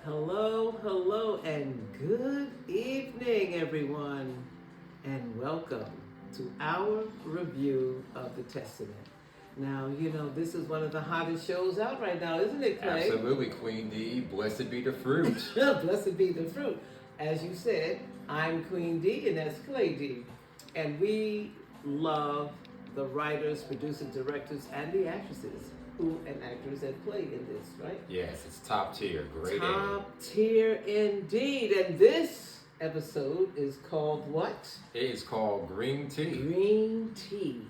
Hello, hello, and good evening, everyone, and welcome to our review of the Testament. Now, this is one of the hottest shows out right now, isn't it, Clay? Absolutely, Queen D. Blessed be the fruit. Blessed be the fruit. As you said, I'm Queen D, and that's Clay D. And we love the writers, producers, directors, and the actresses and actors that played in this, right? Yes, it's top tier. Great. Top tier indeed. And this episode is called what? It is called Green Tea. Green Tea.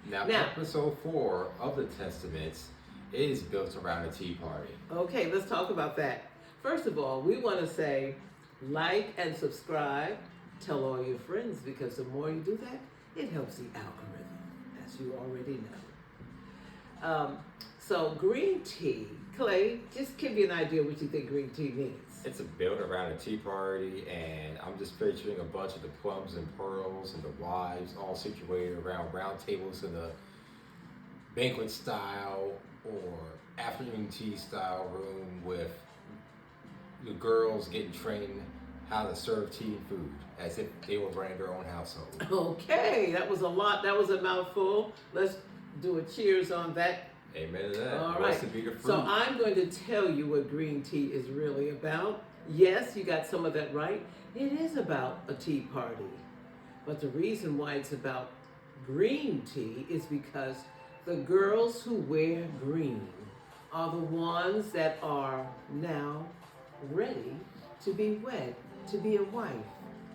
Now, episode 4 of the Testaments is built around a tea party. Okay, let's talk about that. First of all, we want to say like and subscribe. Tell all your friends, because the more you do that, it helps the algorithm, as you already know. So green tea, Clay, just give you an idea what you think green tea means. It's built around a tea party, and I'm just picturing a bunch of the plums and pearls and the wives all situated around round tables in the banquet style or afternoon tea style room, with the girls getting trained how to serve tea and food as if they were running their own household. Okay, that was a lot. That was a mouthful. Let's do a cheers on that. Amen to that. All right. So I'm going to tell you what green tea is really about. Yes, you got some of that right. It is about a tea party. But the reason why it's about green tea is because the girls who wear green are the ones that are now ready to be wed, to be a wife.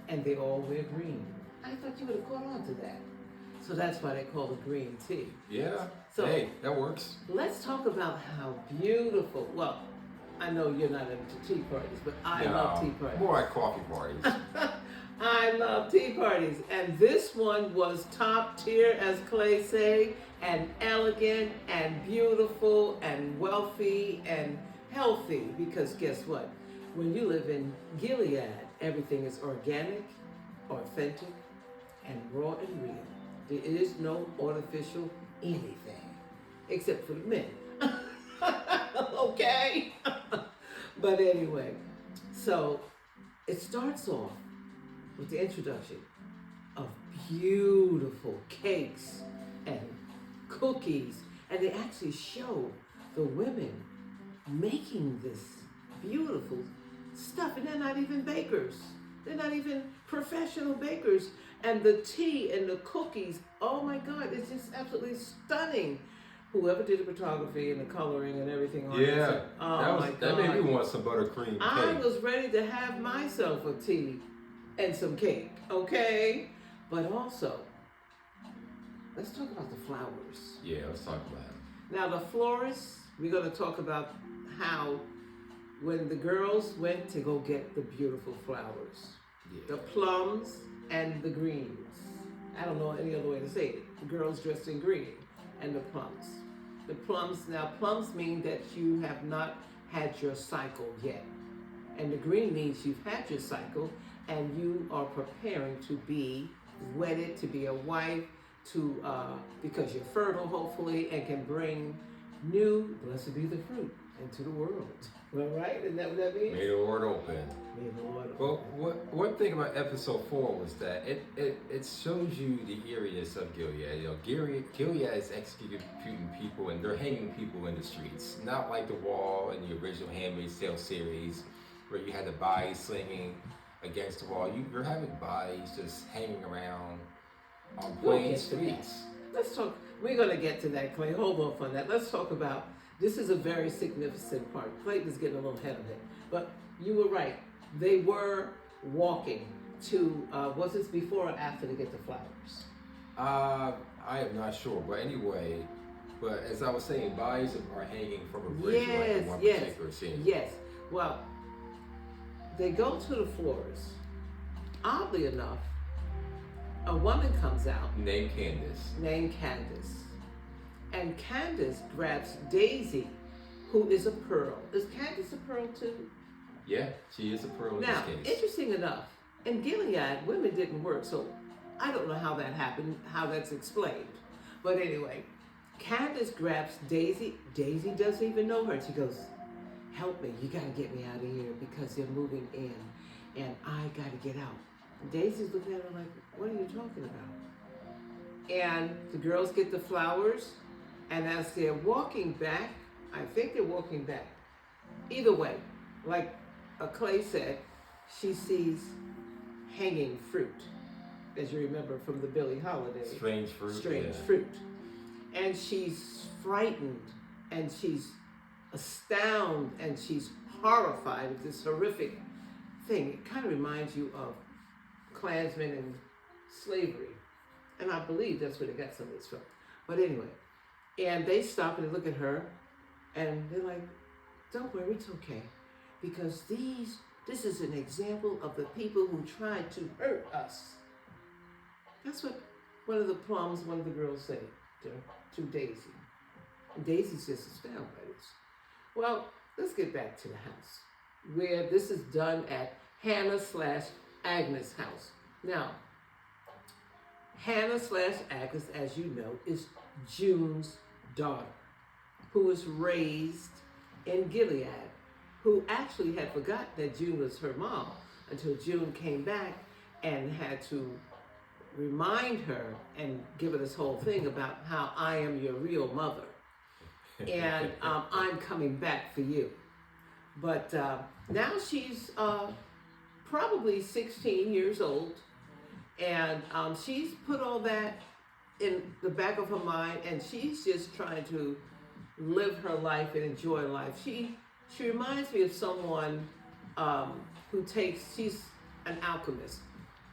And they all wear green. I thought you would have caught on to that. So that's why they call it green tea. Yeah. So, hey, that works. Let's talk about how beautiful. Well, I know you're not into tea parties, but I love tea parties. More like coffee parties. I love tea parties. And this one was top tier, as Clay say, and elegant and beautiful and wealthy and healthy. Because guess what? When you live in Gilead, everything is organic, authentic, and raw and real. There is no artificial anything, except for the men. Okay? But anyway, so it starts off with the introduction of beautiful cakes and cookies. And they actually show the women making this beautiful stuff. And they're not even bakers. They're not even professional bakers. And the tea and the cookies, oh my God, it's just absolutely stunning. Whoever did the photography and the coloring and everything on yeah, it. Oh my God. That made me want some buttercream cake. I was ready to have myself a tea and some cake, okay? But also, let's talk about the flowers. Yeah, let's talk about it. Now the florists, we're gonna talk about how when the girls went to go get the beautiful flowers, the plums and the greens. I don't know any other way to say it. The girls dressed in green and the plums. The plums, now plums mean that you have not had your cycle yet. And the green means you've had your cycle and you are preparing to be wedded, to be a wife, because you're fertile hopefully and can bring new, blessed be the fruit, into the world. All right? Isn't that what that means? May the Lord open. May the Lord open. Well, one thing about episode 4 was that it shows you the eeriness of Gilead. Gilead is executing people and they're hanging people in the streets. Not like The Wall in the original Handmaid's Tale series where you had the bodies slinging against the wall. You're having bodies just hanging around on plain streets. Let's talk. We're going to get to that, Clay. Hold off on that. Let's talk about, this is a very significant part. Clayton is getting a little ahead of it. But you were right. They were walking to, was this before or after to get the flowers? I am not sure. But anyway, as I was saying, bodies are hanging from a bridge like in one particular scene. Yes. Well, they go to the florist. Oddly enough, a woman comes out. Named Candace. And Candace grabs Daisy, who is a pearl. Is Candace a pearl too? Yeah, she is a pearl in now, this case. Interesting enough, in Gilead, women didn't work, so I don't know how that happened, how that's explained. But anyway, Candace grabs Daisy. Daisy doesn't even know her. She goes, help me. You got to get me out of here because they're moving in and I got to get out. Daisy's looking at her like, what are you talking about? And the girls get the flowers, and as they're walking back, I think they're walking back. Either way, like Clay said, she sees hanging fruit, as you remember from the Billie Holiday. Strange fruit. Strange fruit. And she's frightened, and she's astounded, and she's horrified at this horrific thing. It kind of reminds you of Klansmen and slavery. And I believe that's where they got some of this from. But anyway, and they stop and they look at her, and they're like, don't worry, it's okay. Because this is an example of the people who tried to hurt us. That's what one of the girls said to Daisy. And Daisy's just astounded by this. Well, let's get back to the house, where this is done at Hannah/Agnes' house. Now, Hannah/Agnes, as you know, is June's daughter, who was raised in Gilead, who actually had forgotten that June was her mom until June came back and had to remind her and give her this whole thing about how I am your real mother and I'm coming back for you. But now she's probably 16 years old, and she's put all that in the back of her mind, and she's just trying to live her life and enjoy life. She reminds me of someone she's an alchemist,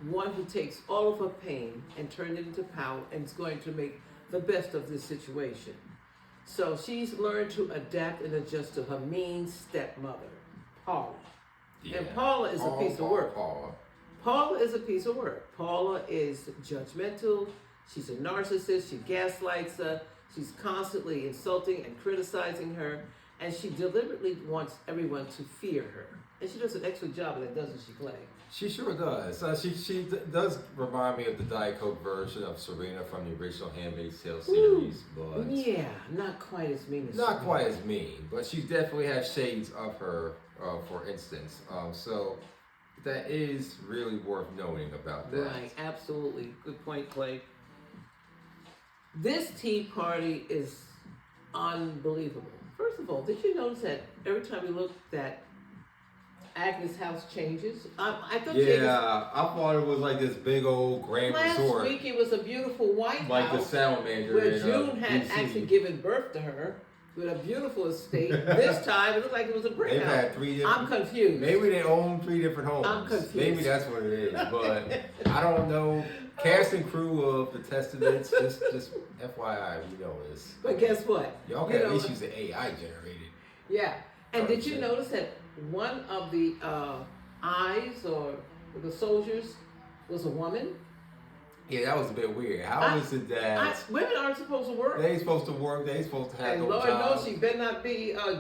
one who takes all of her pain and turns it into power and is going to make the best of this situation. So she's learned to adapt and adjust to her mean stepmother, Paula. Yeah. And Paula is a piece of work. Paula is a piece of work. Paula is judgmental. She's a narcissist. She gaslights her. She's constantly insulting and criticizing her. And she deliberately wants everyone to fear her. And she does an excellent job of that, doesn't she, Clay? She sure does. She does remind me of the decode version of Serena from the original Handmaid's Tale series. But yeah, not quite as mean as Not quite as mean, but she definitely has shades of her, for instance. So that is really worth knowing about that. Right, absolutely. Good point, Clay. This tea party is unbelievable. First of all, did you notice that every time you looked at Agnes' house changes? I thought I thought it was like this big old grand resort. Last week it was a beautiful white house. Like the salamander. Where June had actually given birth to her with a beautiful estate. This time it looked like it was a brick house. Had 3 different... I'm confused. Maybe they own 3 different homes. I'm confused. Maybe that's what it is. But I don't know. Cast and crew of the Testaments, just FYI, we know this. But guess what? Y'all can at least use the AI generated. Yeah. And did you notice that one of the eyes or the soldiers was a woman? Yeah, that was a bit weird. How is it that women aren't supposed to work? They ain't supposed to work. They ain't supposed to have and no Lord job. knows she better not be a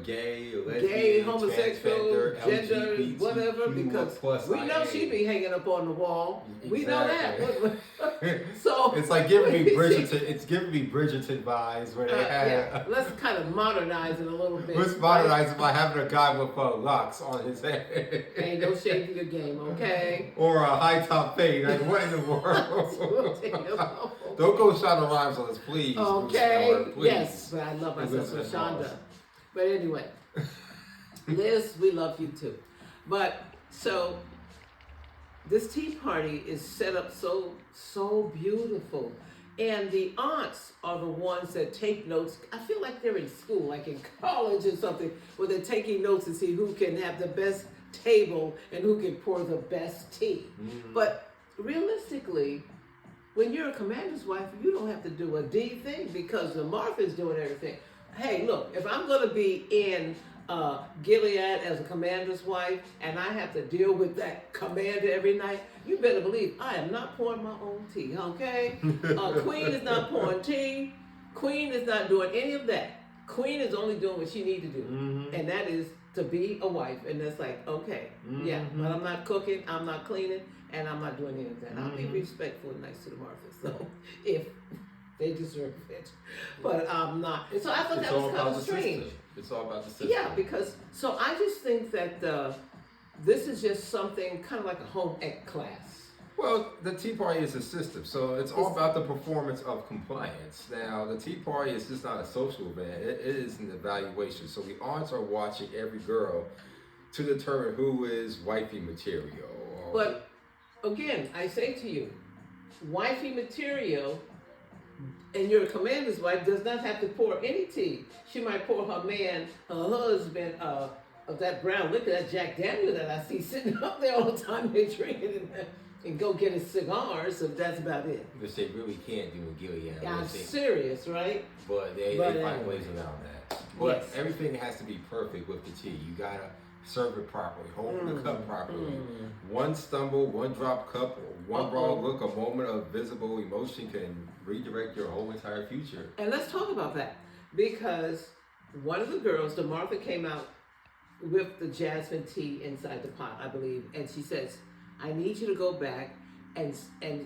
gay, a lesbian, gay, homosexual, gender, LGBT, whatever, because we know she be hanging up on the wall. Exactly. We know that. So it's like giving me Bridgerton. It's giving me Bridgerton vibes where they have. Yeah. Let's kind of modernize it a little bit. Let's modernize it by having a guy with locks on his head. Ain't no shade to your game, okay? Or a high top fade. Like, what in the world? Don't go Shonda Rhimes on us, please. Okay. Please. Yes, but I love myself some Shonda. But anyway, Liz, we love you too. But so this tea party is set up so beautiful. And the aunts are the ones that take notes. I feel like they're in school, like in college or something, where they're taking notes to see who can have the best table and who can pour the best tea. Mm-hmm. But realistically, when you're a commander's wife, you don't have to do a D thing because the Martha's doing everything. Hey, look, if I'm going to be in Gilead as a commander's wife and I have to deal with that commander every night, you better believe I am not pouring my own tea, okay? Queen is not pouring tea. Queen is not doing any of that. Queen is only doing what she needs to do, mm-hmm. and that is to be a wife. And that's like, okay, mm-hmm. yeah, but I'm not cooking, I'm not cleaning, and I'm not doing any of that. Mm-hmm. I'll be respectful and nice to the Marthas, so if they deserve it. But I'm not. And so I thought that was kind of strange. It's all about the system. Yeah, because so I just think that this is just something kind of like a home ec class. Well, the Tea Party is a system, so it's all about the performance of compliance. Now, the Tea Party is just not a social event; it is an evaluation. So the aunts are watching every girl to determine who is wifey material. But again, I say to you, wifey material, and your commander's wife does not have to pour any tea. She might pour her man, her husband, of that brown liquor, that Jack Daniel that I see sitting up there all the time, they drinking and go get his cigars. So that's about it. Which they really can't do in Gilead. Yeah, I'm serious, right? But they find ways around that. But everything has to be perfect with the tea. You gotta serve it properly, hold the cup properly. One stumble, one drop cup, one wrong look, a moment of visible emotion can redirect your whole entire future. And let's talk about that, because one of the girls, the Martha, came out with the jasmine tea inside the pot, I believe, and she says, I need you to go back and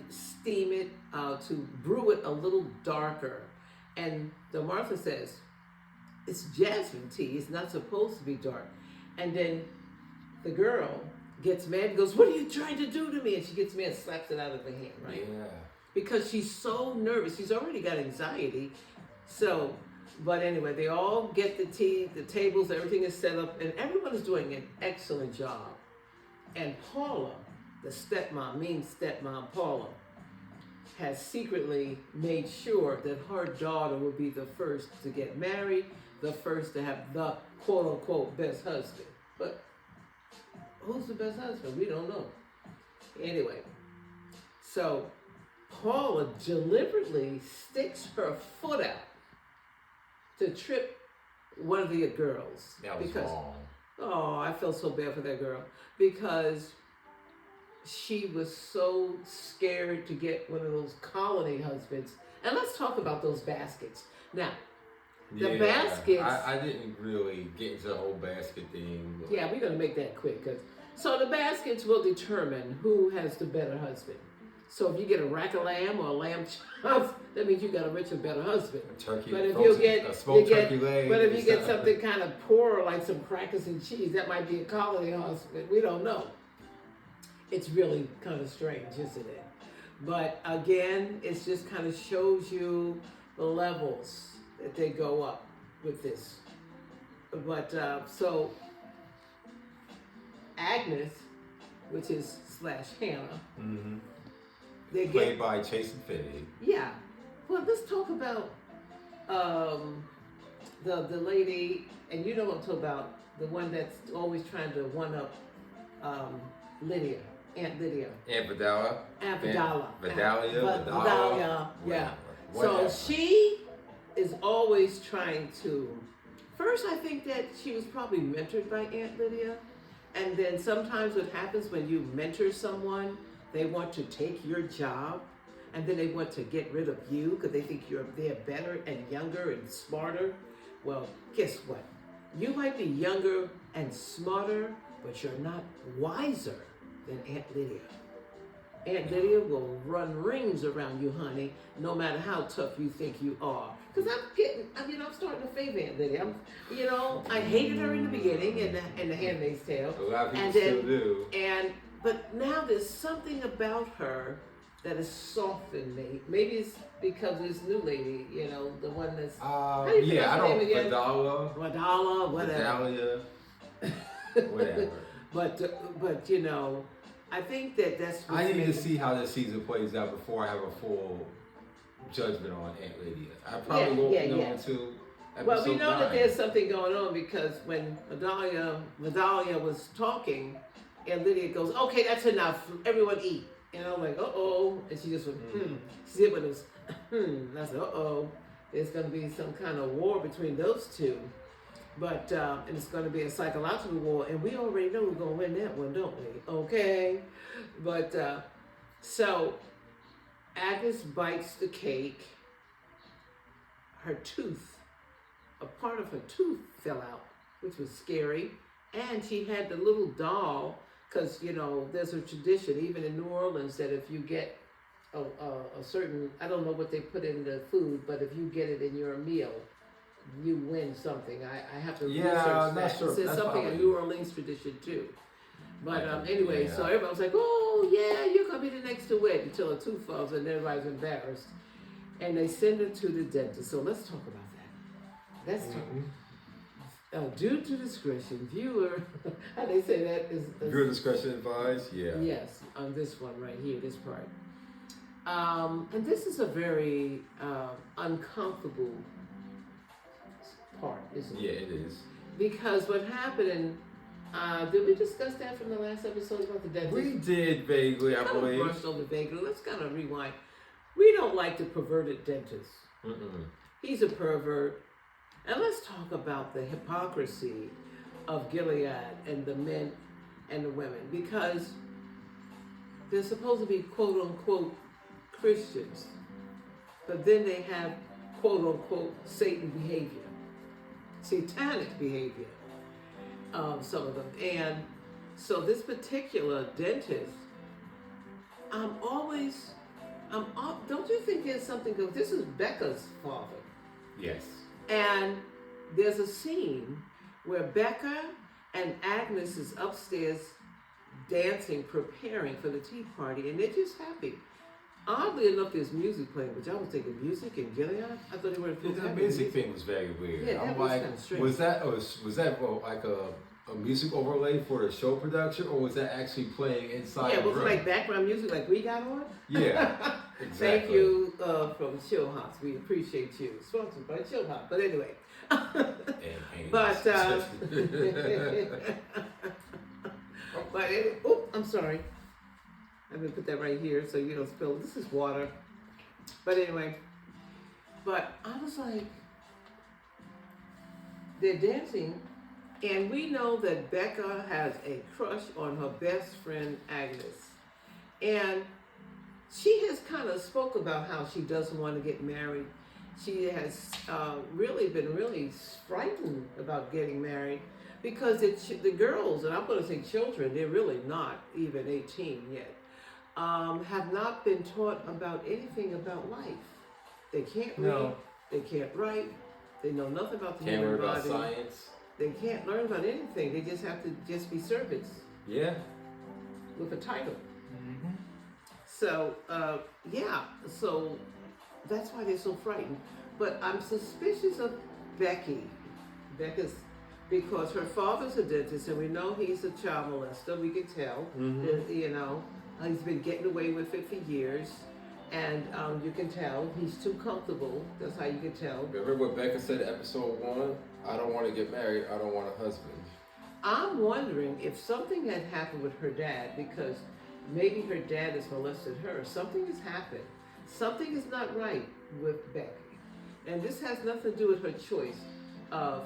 steam it to brew it a little darker. And the Martha says, it's jasmine tea, it's not supposed to be dark. And then the girl gets mad and goes, what are you trying to do to me? And she gets mad and slaps it out of her hand, right? Yeah. Because she's so nervous. She's already got anxiety. So, but anyway, they all get the tea, the tables, everything is set up, and everyone is doing an excellent job. And Paula, the stepmom, mean stepmom Paula, has secretly made sure that her daughter will be the first to get married, the first to have the quote-unquote best husband. But who's the best husband? We don't know. Anyway, so Paula deliberately sticks her foot out to trip one of the girls. That was wrong. Oh, I felt so bad for that girl, because she was so scared to get one of those colony husbands. And let's talk about those baskets. Now, the baskets. I didn't really get into the whole basket thing. Yeah, we're going to make that quick. So the baskets will determine who has the better husband. So if you get a rack of lamb or a lamb chop, that means you got a richer, better husband. A turkey, but if you get a smoked turkey leg. But if you get something kind of poorer, like some crackers and cheese, that might be a colony husband. We don't know. It's really kind of strange, isn't it? But again, it just kind of shows you the levels that they go up with this. But so Agnes, which is / Hannah, they played by Chase and Finney. Yeah. Well, let's talk about the lady, and you know what I'm talking about, the one that's always trying to one up Lydia. Aunt Lydia. Aunt Vidala. Aunt Vidala. Vidalia. Yeah. Whatever. So she is always trying to. First, I think that she was probably mentored by Aunt Lydia, and then sometimes what happens when you mentor someone, they want to take your job, and then they want to get rid of you because they think they're better and younger and smarter. Well, guess what? You might be younger and smarter, but you're not wiser than Aunt Lydia. Aunt Lydia will run rings around you, honey, no matter how tough you think you are. Because I'm starting to favor Aunt Lydia. I hated her in the beginning in the Handmaid's Tale. A lot of people still do. But now there's something about her that has softened me. Maybe it's because of this new lady, the one that's... Vidala, whatever. Vidalia, whatever. But I think that's... I need to see how this season plays out before I have a full judgment on Aunt Lydia. I probably won't know until episode 9. Well, we know that there's something going on, because when Vidalia was talking, and Lydia goes, okay, that's enough. Everyone eat. And I'm like, uh-oh. And she just went, She did what it was, And I said, uh-oh. There's going to be some kind of war between those two. But, and it's going to be a psychological war. And we already know we're going to win that one, don't we? Okay. But, so Agnes bites the cake. Her tooth, a part of her tooth fell out, which was scary. And she had the little doll, because, there's a tradition, even in New Orleans, that if you get a certain, I don't know what they put in the food, but if you get it in your meal, you win something. I have to Yeah, research I'm that. not sure. It says That's something probably- in New Orleans tradition too. But anyway, Yeah. so everybody was like, "Oh yeah, you're gonna be the next to win," until a tooth falls and everybody's embarrassed, and they send her to the dentist. So let's talk about that. Let's talk. Due to discretion, viewer. How they say that is Viewer discretion advised. Yeah. yes, on this one right here, this part. And this is a very uncomfortable part, isn't it? Yeah, it is. Because what happened, did we discuss that from the last episode about the dentist? We did vaguely, I kind of believe. brushed over vaguely. Let's kind of rewind. We don't like the perverted dentist. He's a pervert. And let's talk about the hypocrisy of Gilead and the men and the women, because they're supposed to be quote unquote Christians, but then they have quote unquote Satan behavior, satanic behavior, some of them. And so this particular dentist, don't you think there's something good? This is Becca's father. Yes. And there's a scene where Becca and Agnes is upstairs dancing, preparing for the tea party, and they're just happy. Oddly enough, there's music playing, which I was thinking music in Gilead. I thought they were. The music thing was very weird. Yeah, that I'm was like, kinda strange. was that like a music overlay for the show production, or was that actually playing inside Yeah, the was it room? like background music like we got on? Yeah, exactly. Thank you from Chill Hots. We appreciate you. Sponsored by Chill Hot. But anyway. But I'm sorry. I'm gonna put that right here so you don't spill. This is water. But anyway, but I was like, they're dancing, and we know that Becca has a crush on her best friend Agnes, and she has kind of spoke about how she doesn't want to get married. She has really been frightened about getting married because the girls, and I'm going to say children, they're really not even 18 yet, have not been taught about anything about life. They can't read, they can't write, they know nothing about the Can't human learn about body. science. They can't learn about anything. They just have to just be servants Yeah. with a title. So, so that's why they're so frightened. But I'm suspicious of Becca's, because her father's a dentist, and we know he's a child molester. We can tell, you know, he's been getting away with it for years, and you can tell he's too comfortable. That's how you can tell. Remember what Becca said in episode 1? I don't want to get married. I don't want a husband. I'm wondering if something had happened with her dad, because maybe her dad has molested her. Something has happened. Something is not right with Becky. And this has nothing to do with her choice of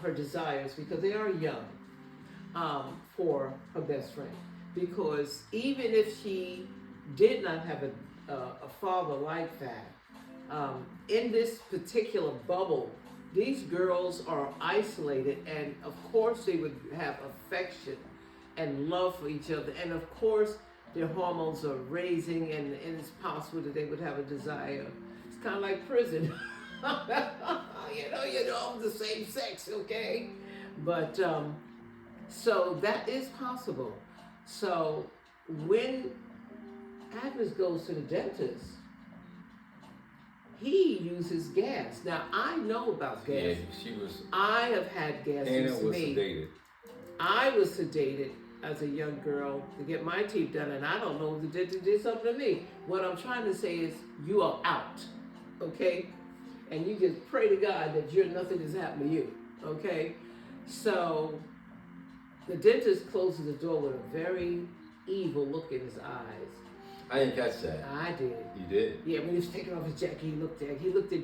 her desires, because they are young for her best friend. Because even if she did not have a father like that, in this particular bubble, these girls are isolated, and of course they would have affection and love for each other, and of course their hormones are raising, and it's possible that they would have a desire. It's kind of like prison. you know, the same sex, okay? But, so that is possible. So when Agnes goes to the dentist, he uses gas. Now, I know about gas. Yeah, she was. I have had gas Anna used to was me. sedated. I was sedated as a young girl to get my teeth done, and I don't know if the dentist did something to me. What I'm trying to say is, you are out, okay? And you just pray to God that nothing has happened to you, okay? So the dentist closes the door with a very evil look in his eyes. I didn't catch that. I did. You did? Yeah, when he was taking off his jacket, he looked at